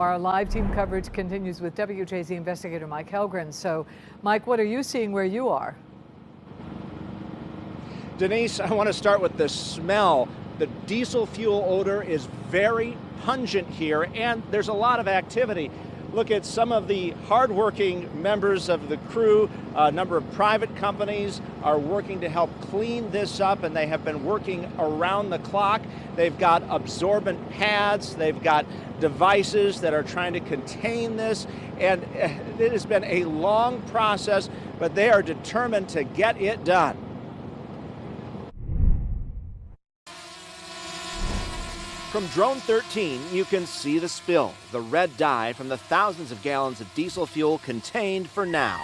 Our live team coverage continues with WJZ investigator Mike Helgren. So, Mike, what are you seeing where you are? Denise, I want to start with the smell. The diesel fuel odor is very pungent here, and there's a lot of activity. Look at some of the hardworking members of the crew. A number of private companies are working to help clean this up, and they have been working around the clock. They've got absorbent pads, they've got devices that are trying to contain this, and it has been a long process, but they are determined to get it done. From Drone 13, you can see the spill, the red dye from the thousands of gallons of diesel fuel contained for now.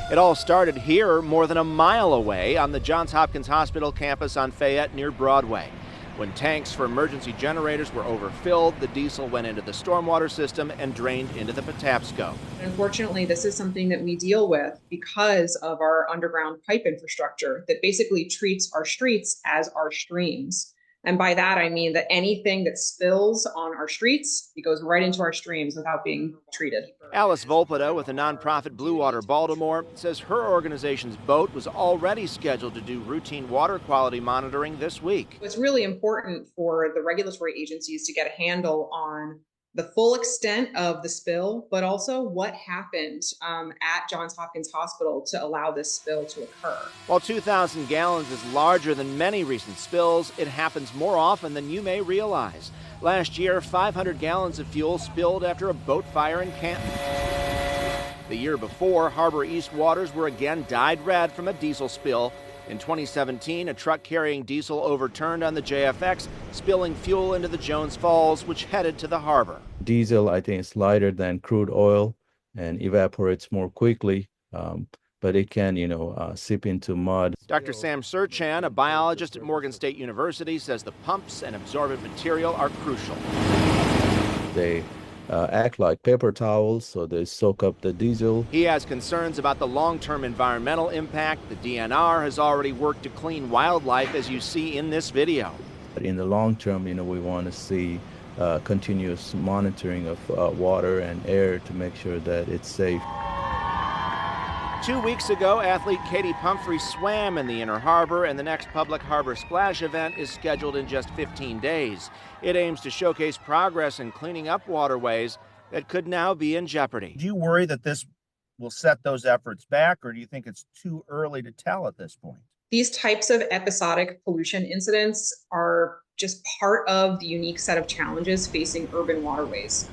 It all started here, more than a mile away, on the Johns Hopkins Hospital campus on Fayette near Broadway. When tanks for emergency generators were overfilled, the diesel went into the stormwater system and drained into the Patapsco. Unfortunately, this is something that we deal with because of our underground pipe infrastructure that basically treats our streets as our streams. And by that, I mean that anything that spills on our streets, it goes right into our streams without being treated. Alice Volpata with the nonprofit Blue Water Baltimore says her organization's boat was already scheduled to do routine water quality monitoring this week. It's really important for the regulatory agencies to get a handle on the full extent of the spill, but also what happened at Johns Hopkins Hospital to allow this spill to occur. While 2,000 gallons is larger than many recent spills, it happens more often than you may realize. Last year, 500 gallons of fuel spilled after a boat fire in Canton. The year before, Harbor East waters were again dyed red from a diesel spill. In 2017, a truck carrying diesel overturned on the JFX, spilling fuel into the Jones Falls, which headed to the harbor. Diesel, I think, is lighter than crude oil and evaporates more quickly, but it can, seep into mud. Dr. Sam Surchan, a biologist at Morgan State University, says the pumps and absorbent material are crucial. They act like paper towels, so they soak up the diesel. He has concerns about the long-term environmental impact. The DNR has already worked to clean wildlife, as you see in this video. But in the long term, we want to see continuous monitoring of water and air to make sure that it's safe. 2 weeks ago, athlete Katie Pumphrey swam in the Inner Harbor, and the next public harbor splash event is scheduled in just 15 days. It aims to showcase progress in cleaning up waterways that could now be in jeopardy. Do you worry that this will set those efforts back, or do you think it's too early to tell at this point? These types of episodic pollution incidents are just part of the unique set of challenges facing urban waterways.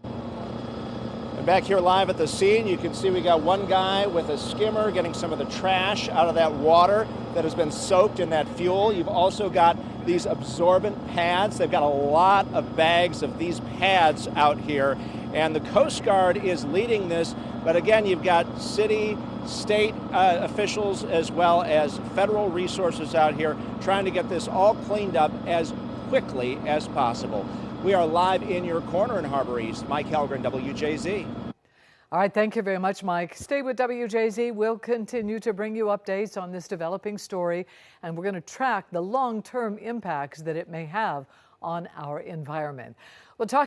And back here live at the scene, you can see we got one guy with a skimmer getting some of the trash out of that water that has been soaked in that fuel. You've also got these absorbent pads. They've got a lot of bags of these pads out here, and the Coast Guard is leading this. But again, you've got city, state officials, as well as federal resources out here trying to get this all cleaned up as quickly as possible. We are live in your corner in Harbor East. Mike Helgren, WJZ. All right, thank you very much, Mike. Stay with WJZ. We'll continue to bring you updates on this developing story, and we're going to track the long-term impacts that it may have on our environment. We'll talk